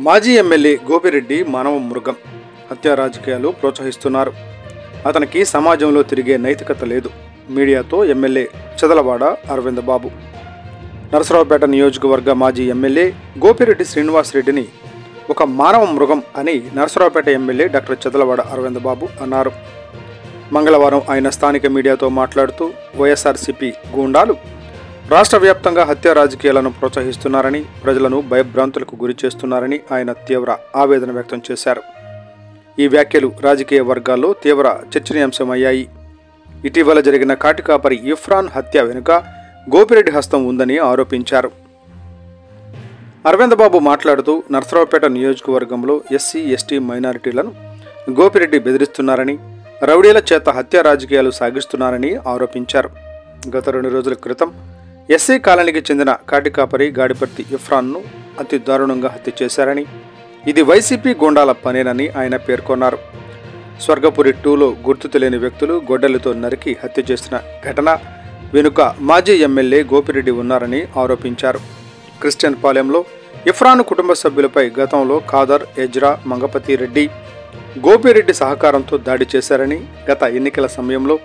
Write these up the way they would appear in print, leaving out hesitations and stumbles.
మాజీ ఎమ్మెల్యే గోపిరెడ్డి మానవ మృగం హత్య రాజకీయాలు ప్రోత్సహిస్తున్నారు. అతనికి సమాజంలో తిరిగే నైతికత లేదు. మీడియాతో ఎమ్మెల్యే చదలవాడ అరవింద్ బాబు. నరసరావుపేట నియోజకవర్గ మాజీ ఎమ్మెల్యే గోపిరెడ్డి శ్రీనివాసరెడ్డిని ఒక మానవ మృగం అని నరసరావుపేట ఎమ్మెల్యే డాక్టర్ చదలవాడ అరవింద్ బాబు అన్నారు. మంగళవారం ఆయన స్థానిక మీడియాతో మాట్లాడుతూ వైఎస్ఆర్సీపీ గూండాలు రాష్ట్ర వ్యాప్తంగా హత్య రాజకీయాలను ప్రోత్సహిస్తున్నారని, ప్రజలను భయభ్రాంతులకు గురి చేస్తున్నారని ఆయన తీవ్ర ఆవేదన వ్యక్తం చేశారు. ఈ వ్యాఖ్యలు రాజకీయ వర్గాల్లో తీవ్ర చర్చనీయాంశమయ్యాయి. ఇటీవల జరిగిన కాటికాపరి ఇఫ్రాన్ హత్య వెనుక గోపిరెడ్డి హస్తం ఉందని ఆరోపించారు. అరవింద్ బాబు మాట్లాడుతూ నరసరావుపేట నియోజకవర్గంలో ఎస్సీ, ఎస్టీ మైనారిటీలను గోపిరెడ్డి బెదిరిస్తున్నారని, రౌడీల చేత హత్య రాజకీయాలు సాగిస్తున్నారని ఆరోపించారు. గత 2 రోజుల క్రితం ఎస్సీ కాలనీకి చెందిన కాటికాపరి గాడిపర్తి ఇఫ్రాన్ను అతి దారుణంగా హత్య చేశారని, ఇది వైసీపీ గూండాల పనేనని ఆయన పేర్కొన్నారు. స్వర్గపురి 2లో గుర్తు తెలియని వ్యక్తులు గొడ్డలితో నరికి హత్య చేసిన ఘటన వెనుక మాజీ ఎమ్మెల్యే గోపిరెడ్డి ఉన్నారని ఆరోపించారు. క్రిస్టియన్ పాలెంలో ఇఫ్రాన్ కుటుంబ సభ్యులపై గతంలో ఖాదర్, ఎజ్రా, మంగపతి రెడ్డి, గోపిరెడ్డి సహకారంతో దాడి చేశారని, గత ఎన్నికల సమయంలో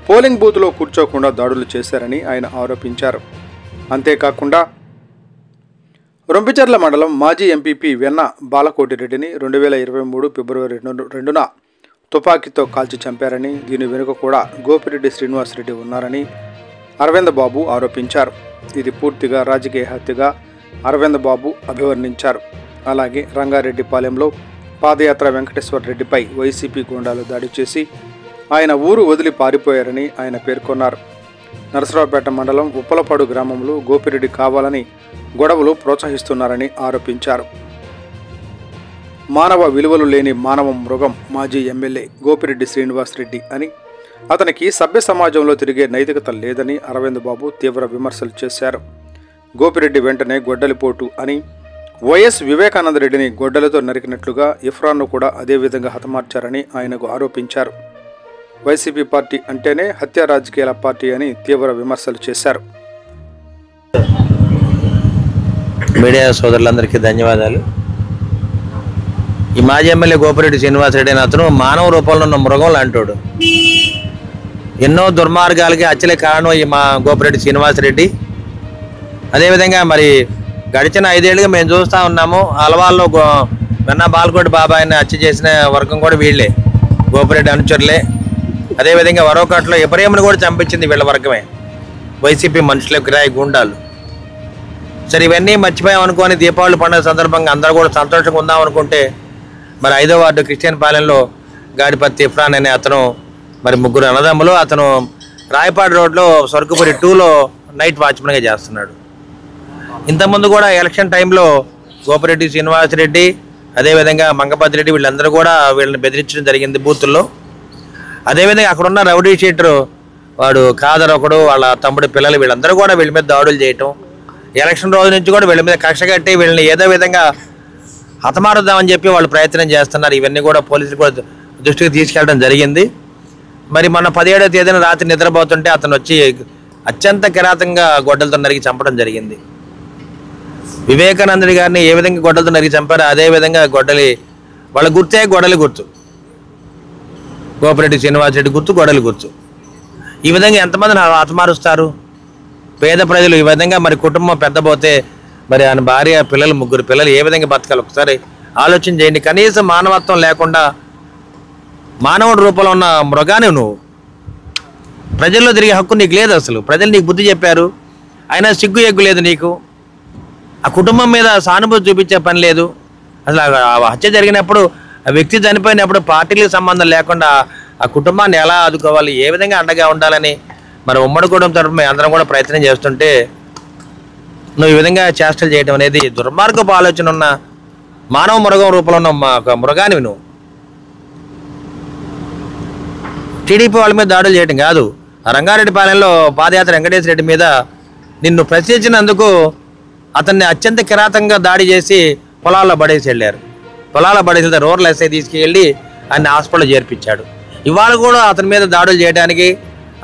పోలింగ్ బూత్లో కూర్చోకుండా దాడులు చేశారని ఆయన ఆరోపించారు. అంతేకాకుండా రొంపిచెర్ల మండలం మాజీ ఎంపీపీ వెన్న బాలకోటిరెడ్డిని 2023 ఫిబ్రవరి 2న తుపాకీతో కాల్చి చంపారని, దీని వెనుక కూడా గోపిరెడ్డి శ్రీనివాసరెడ్డి ఉన్నారని అరవింద్ బాబు ఆరోపించారు. ఇది పూర్తిగా రాజకీయ హత్యగా అరవింద్ బాబు అభివర్ణించారు. అలాగే రంగారెడ్డిపాలెంలో పాదయాత్ర వెంకటేశ్వర రెడ్డిపై వైసీపీ గూండాలు దాడి చేసి ఆయన ఊరు వదిలి పారిపోయారని ఆయన పేర్కొన్నారు. నరసరావుపేట మండలం ఉప్పలపాడు గ్రామంలో గోపిరెడ్డి కావాలని గొడవలు ప్రోత్సహిస్తున్నారని ఆరోపించారు. మానవ విలువలు లేని మానవ మృగం మాజీ ఎమ్మెల్యే గోపిరెడ్డి శ్రీనివాసరెడ్డి అని, అతనికి సభ్య సమాజంలో తిరిగే నైతికత లేదని అరవింద్ బాబు తీవ్ర విమర్శలు చేశారు. గోపిరెడ్డి వెంటనే గొడ్డలిపోటు అని, వైఎస్ వివేకానంద రెడ్డిని గొడ్డలతో నరికినట్లుగా ఇఫ్రాన్ను కూడా అదేవిధంగా హతమార్చారని ఆయనకు ఆరోపించారు. వైసీపీ పార్టీ అంటేనే హత్య రాజకీయాల పార్టీ అని తీవ్ర విమర్శలు చేశారు. మీడియా సోదరులందరికీ ధన్యవాదాలు. ఈ మాజీ ఎమ్మెల్యే గోపిరెడ్డి శ్రీనివాసరెడ్డి అని అతను మానవ రూపంలో ఉన్న మృగం లాంటోడు. ఎన్నో దుర్మార్గాలకి హత్యలే కారణం ఈ మా గోపిరెడ్డి శ్రీనివాసరెడ్డి. అదేవిధంగా మరి గడిచిన 5 ఏళ్ళుగా మేము చూస్తూ ఉన్నాము. అలవాల్లో వెన్న బాలకోటి బాబాయిని హత్య చేసిన వర్గం కూడా వీళ్ళే, గోపిరెడ్డి అనుచరులే. అదేవిధంగా వరోకట్లో ఇబ్రహీంను కూడా చంపించింది వీళ్ళ వర్గమే, వైసీపీ మనుషులే, కిరాయి గుండాలు. సరే ఇవన్నీ మర్చిపోయాం అనుకోని దీపావళి పండుగ సందర్భంగా అందరూ కూడా సంతోషంగా ఉందాం అనుకుంటే మరి 5వ వార్డు క్రిస్టియన్ పాలెంలో గాడిపత్తి ఇఫ్రాన్ అనే అతను మరి 3 అన్నదమ్ములు, అతను రాయపాడు రోడ్లో స్వర్గపురి 2లో నైట్ వాచ్మెన్గా చేస్తున్నాడు. ఇంతకుముందు కూడా ఎలక్షన్ టైంలో గోపిరెడ్డి శ్రీనివాసరెడ్డి, అదేవిధంగా మంగపతి రెడ్డి వీళ్ళందరూ కూడా వీళ్ళని బెదిరించడం జరిగింది బూతుల్లో. అదేవిధంగా అక్కడున్న రౌడీ షీటరు వాడు ఖాదర్ ఒకడు, వాళ్ళ తమ్ముడి పిల్లలు వీళ్ళందరూ కూడా వీళ్ళ మీద దాడులు చేయటం, ఎలక్షన్ రోజు నుంచి కూడా వీళ్ళ మీద కక్ష కట్టి వీళ్ళని ఏదో విధంగా హతమారుద్దామని చెప్పి వాళ్ళు ప్రయత్నం చేస్తున్నారు. ఇవన్నీ కూడా పోలీసులు కూడా దృష్టికి తీసుకెళ్ళడం జరిగింది. మరి మన 17వ తేదీన రాత్రి నిద్రపోతుంటే అతను వచ్చి అత్యంత కిరాతంగా గొడ్డలతో నరికి చంపడం జరిగింది. వివేకానందుడి గారిని ఏ విధంగా గొడ్డలతో నరికి చంపారో అదేవిధంగా వాళ్ళ గుర్తే గొడ్డలి గుర్తు, గోపిరెడ్డి శ్రీనివాసరెడ్డి గుర్తు, గొడ్డలి గుర్తు. ఈ విధంగా ఎంతమందిని హతమారుస్తారు? పేద ప్రజలు ఈ విధంగా మరి కుటుంబం పెద్దపోతే మరి ఆయన భార్య, పిల్లలు, 3 పిల్లలు ఏ విధంగా బతకాలి ఒకసారి ఆలోచన చేయండి. కనీసం మానవత్వం లేకుండా మానవుడి రూపంలో ఉన్న మృగాన్ని నువ్వు ప్రజల్లో తిరిగే హక్కు నీకు లేదు. అసలు ప్రజలు నీకు బుద్ధి చెప్పారు, అయినా సిగ్గు ఎగ్గు లేదు నీకు. ఆ కుటుంబం మీద సానుభూతి చూపించే పని లేదు. అసలు హత్య జరిగినప్పుడు, ఆ వ్యక్తి చనిపోయినప్పుడు పార్టీలకు సంబంధం లేకుండా ఆ కుటుంబాన్ని ఎలా ఆదుకోవాలి, ఏ విధంగా అండగా ఉండాలని మరి ఉమ్మడి కుటుంబం తరఫున అందరం కూడా ప్రయత్నం చేస్తుంటే నువ్వు ఈ విధంగా చేష్టలు చేయడం అనేది దుర్మార్గపు ఆలోచన ఉన్న మానవ మృగం రూపంలో ఉన్న ఒక మృగానివి నువ్వు. టీడీపీ వాళ్ళ మీద దాడులు చేయడం కాదు, రంగారెడ్డిపాలెంలో పాదయాత్ర వెంకటేశ్వర రెడ్డి మీద నిన్ను ప్రశ్నించినందుకు అతన్ని అత్యంత కిరాతంగా దాడి చేసి పొలాల్లో పడేసి వెళ్ళారు. పొలాల్లో పడేసి రూరల్ ఎస్ఐ తీసుకెళ్ళి ఆయన హాస్పిటల్లో చేర్పించాడు. ఇవాళ కూడా అతని మీద దాడులు చేయడానికి,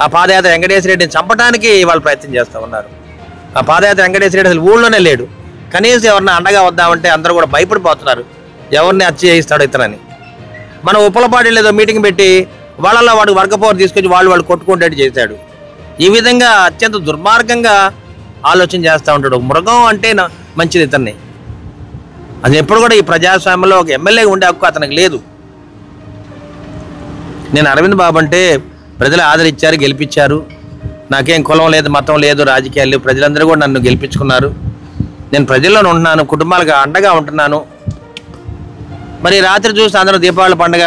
ఆ పాదయాత్ర వెంకటేశ్వర రెడ్డిని చంపడానికి వాళ్ళు ప్రయత్నం చేస్తూ ఉన్నారు. ఆ పాదయాత్ర వెంకటేశ్వర రెడ్డి అసలు ఊళ్ళోనే లేడు. కనీసం ఎవరిని అండగా వద్దామంటే అందరూ కూడా భయపడిపోతున్నారు, ఎవరిని హత్య చేయిస్తాడో ఇతనని. మన ఉప్పలపాటి లేదో మీటింగ్ పెట్టి వాళ్ళల్లో వాడు వర్గపోరు తీసుకొచ్చి వాళ్ళు కొట్టుకుంటేట్టు చేశాడు. ఈ విధంగా అత్యంత దుర్మార్గంగా ఆలోచన చేస్తూ ఉంటాడు. మృగం అంటే మంచిది ఇతన్ని. అది ఎప్పుడు కూడా ఈ ప్రజాస్వామ్యంలో ఒక ఎమ్మెల్యేగా ఉండే హక్కు అతనికి లేదు. నేను అరవింద్ బాబు అంటే ప్రజలు ఆదరించారు, గెలిపించారు. నాకేం కులం లేదు, మతం లేదు, రాజకీయాలు లేవు. ప్రజలందరూ కూడా నన్ను గెలిపించుకున్నారు. నేను ప్రజల్లోనే ఉంటున్నాను, కుటుంబాలకు అండగా ఉంటున్నాను. మరి రాత్రి చూసి అందరూ దీపావళి పండుగ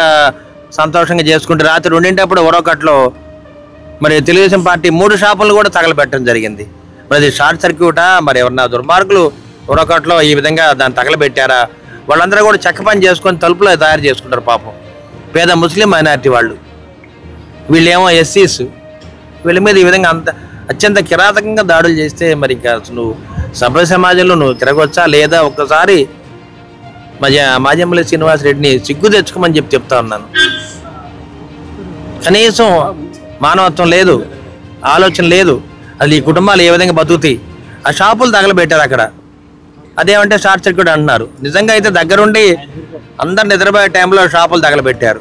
సంతోషంగా చేసుకుంటే రాత్రి 2 ఒరొకట్లో మరి తెలుగుదేశం పార్టీ 3 షాపులను కూడా తగలబెట్టడం జరిగింది. మరి అది షార్ట్ సర్క్యూటా, మరి ఎవరన్నా దుర్మార్గులు ఒరొకట్లో ఈ విధంగా దాన్ని తగలబెట్టారా? వాళ్ళందరూ కూడా చెక్క పని చేసుకొని తలుపులో తయారు చేసుకుంటారు పాపం, పేద ముస్లిం మైనారిటీ వాళ్ళు. వీళ్ళేమో ఎస్సీస్. వీళ్ళ మీద ఈ విధంగా అత్యంత కిరాతకంగా దాడులు చేస్తే మరి ఇంకా నువ్వు సభ్య సమాజంలో నువ్వు తిరగొచ్చా లేదా? ఒక్కసారి మాజీ ఎమ్మెల్యే శ్రీనివాస్ రెడ్డిని సిగ్గు తెచ్చుకోమని చెప్తా ఉన్నాను. కనీసం మానవత్వం లేదు, ఆలోచన లేదు. అది ఈ కుటుంబాలు ఏ విధంగా బతుకుతాయి? ఆ షాపులు తగలబెట్టారు అక్కడ. అదేమంటే షార్ట్ సర్క్యూట్ అంటున్నారు. నిజంగా అయితే దగ్గరుండి అందరు నిద్రపోయే టైంలో షాపులు తగలబెట్టారు.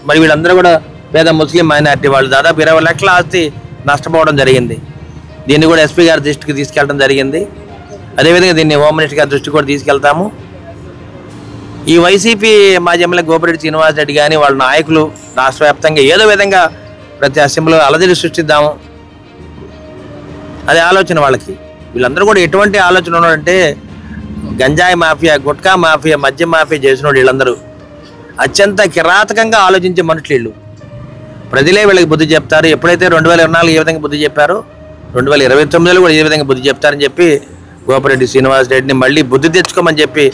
మరి వీళ్ళందరూ కూడా పేద ముస్లిం మైనారిటీ వాళ్ళు. దాదాపు 20 లక్షల ఆస్తి నష్టపోవడం జరిగింది. దీన్ని కూడా ఎస్పీ గారి దృష్టికి తీసుకెళ్ళడం జరిగింది. అదేవిధంగా దీన్ని హోమ్ మినిస్టర్ గారి దృష్టికి కూడా తీసుకెళ్తాము. ఈ వైసీపీ మాజీ ఎమ్మెల్యే గోపిరెడ్డి శ్రీనివాస్ రెడ్డి కానీ వాళ్ళ నాయకులు రాష్ట్ర వ్యాప్తంగా ఏదో విధంగా ప్రతి అసెంబ్లీలో అలజడి సృష్టిద్దాము, అదే ఆలోచన వాళ్ళకి. వీళ్ళందరూ కూడా ఎటువంటి ఆలోచన ఉన్నారంటే గంజాయి మాఫియా, గుట్కా మాఫియా, మద్యం మాఫియా చేసిన వీళ్ళందరూ అత్యంత కిరాతకంగా ఆలోచించే మనుషులు వీళ్ళు. ప్రజలే వీళ్ళకి బుద్ధి చెప్తారు. ఎప్పుడైతే 2024 ఏ విధంగా బుద్ధి చెప్పారో 2029లో కూడా ఏ విధంగా బుద్ధి చెప్తారని చెప్పి గోపిరెడ్డి శ్రీనివాస్ రెడ్డిని మళ్ళీ బుద్ధి తెచ్చుకోమని చెప్పి